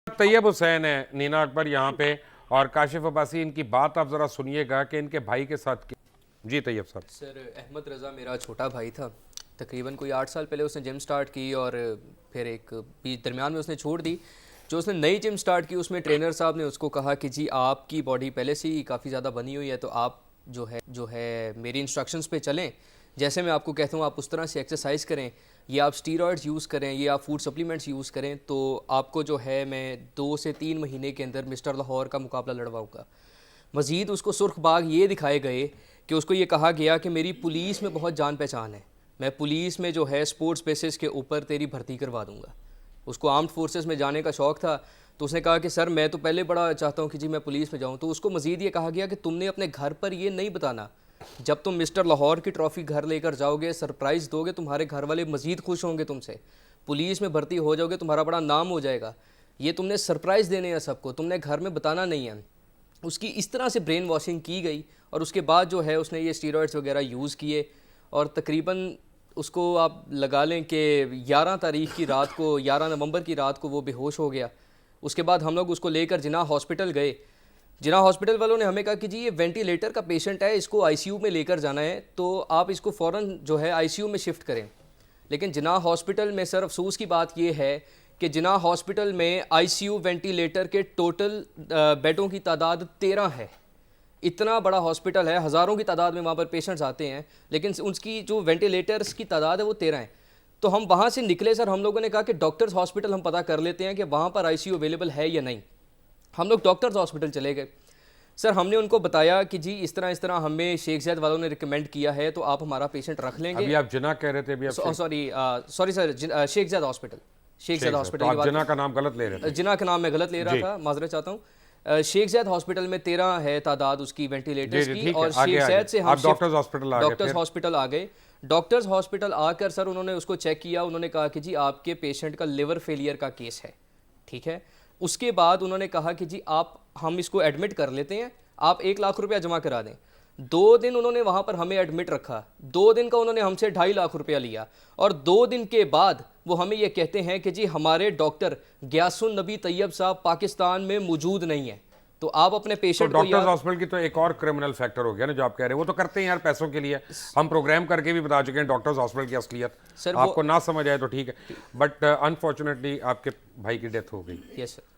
तैयब हुसैन है नीना अकबर यहाँ पे और काशिफ अब्बासी, इनकी बात आप ज़रा सुनिएगा कि इनके भाई के साथ जी तैयब साहब। सर अहमद रज़ा मेरा छोटा भाई था। तकरीबन कोई 8 साल पहले उसने जिम स्टार्ट की और फिर एक बीच दरमियान में उसने छोड़ दी। जो उसने नई जिम स्टार्ट की उसमें ट्रेनर साहब ने उसको कहा कि जी आपकी बॉडी पहले से ही काफ़ी ज़्यादा बनी हुई है, तो आप जो है मेरी इंस्ट्रक्शंस पे चलें, जैसे मैं आपको कहता हूँ आप उस तरह से एक्सरसाइज करें, ये आप स्टीरॉयड्स यूज़ करें, ये आप फूड सप्लीमेंट्स यूज़ करें, तो आपको जो है मैं 2 से 3 महीने के अंदर मिस्टर लाहौर का मुकाबला लड़वाऊँगा। मज़ीद उसको सुर्ख बाग ये दिखाए गए कि उसको ये कहा गया कि मेरी पुलिस में बहुत जान पहचान है, मैं पुलिस में जो है स्पोर्ट्स बेसिस के ऊपर तेरी भर्ती करवा दूंगा। उसको आर्म्ड फोर्सेस में जाने का शौक़ था, तो उसने कहा कि सर मैं तो पहले बड़ा चाहता हूँ कि जी मैं पुलिस में जाऊँ। तो उसको मज़ीद ये कहा गया कि तुमने अपने घर पर ये नहीं बताना, जब तुम मिस्टर लाहौर की ट्रॉफ़ी घर लेकर जाओगे, सरप्राइज़ दोगे, तुम्हारे घर वाले मज़ीद खुश होंगे तुमसे, पुलिस में भर्ती हो जाओगे, तुम्हारा बड़ा नाम हो जाएगा, ये तुमने सरप्राइज़ देने हैं सबको, तुमने घर में बताना नहीं है। उसकी इस तरह से ब्रेन वॉशिंग की गई और उसके बाद जो है उसने ये स्टीरॉयड्स वगैरह यूज़ किए और तकरीबन उसको आप लगा लें कि 11 तारीख की रात को, 11 नवंबर की रात को वो बेहोश हो गया। उसके बाद हम लोग उसको लेकर जिना हॉस्पिटल गए। जिना हॉस्पिटल वालों ने हमें कहा कि जी ये वेंटिलेटर का पेशेंट है, इसको आईसीयू में लेकर जाना है, तो आप इसको फ़ौरन जो है आईसीयू में शिफ्ट करें। लेकिन जिना हॉस्पिटल में सर अफसोस की बात यह है कि जिना हॉस्पिटल में आईसीयू वेंटिलेटर के टोटल बेडों की तादाद 13 है। इतना बड़ा हॉस्पिटल है, हज़ारों की तादाद में वहाँ पर पेशेंट्स आते हैं, लेकिन उसकी जो वेंटिलेटर्स की तादाद है वो 13 है। तो हम वहाँ से निकले सर, हम लोगों ने कहा कि डॉक्टर्स हॉस्पिटल हम पता कर लेते हैं कि वहाँ पर आईसीयू अवेलेबल है या नहीं। हम लोग डॉक्टर्स हॉस्पिटल चले गए। सर हमने उनको बताया कि जी इस तरह हमें शेख ज़ैद वालों ने रिकमेंड किया है, तो आप हमारा पेशेंट रख लेंगे। अभी आप जिना कह रहे थे, अभी आप सॉरी सर, शेख ज़ैद हॉस्पिटल, शेख ज़ैद हॉस्पिटल की बात। जिना का नाम गलत ले रहे थे। जिना का नाम मैं गलत ले रहा था, माजरत चाहता हूँ। शेख ज़ैद हॉस्पिटल में 13 है तादाद उसकी वेंटिलेटर्स की, और शेख ज़ैद से हम डॉक्टर्स हॉस्पिटल आ गए। डॉक्टर्स हॉस्पिटल आकर सर उन्होंने उसको चेक किया, उन्होंने कहा कि जी आपके पेशेंट का लिवर फेलियर का केस है, ठीक है। उसके बाद उन्होंने कहा कि जी हम इसको एडमिट कर लेते हैं, आप 1 लाख रुपया जमा करा दें। 2 दिन उन्होंने वहाँ पर हमें एडमिट रखा, 2 दिन का उन्होंने हमसे 2.5 लाख रुपया लिया, और 2 दिन के बाद वो हमें ये कहते हैं कि जी हमारे डॉक्टर गयासुन नबी तैयब साहब पाकिस्तान में मौजूद नहीं है, तो आप अपने पेशेंट को डॉक्टर्स हॉस्पिटल की तो एक और क्रिमिनल फैक्टर हो गया ना जो आप कह रहे हैं, वो तो करते हैं यार पैसों के लिए। हम प्रोग्राम करके भी बता चुके हैं डॉक्टर्स हॉस्पिटल की असलियत। सर आपको ना समझ आए तो ठीक है, बट अनफॉर्चुनेटली आपके भाई की डेथ हो गई। Yes sir.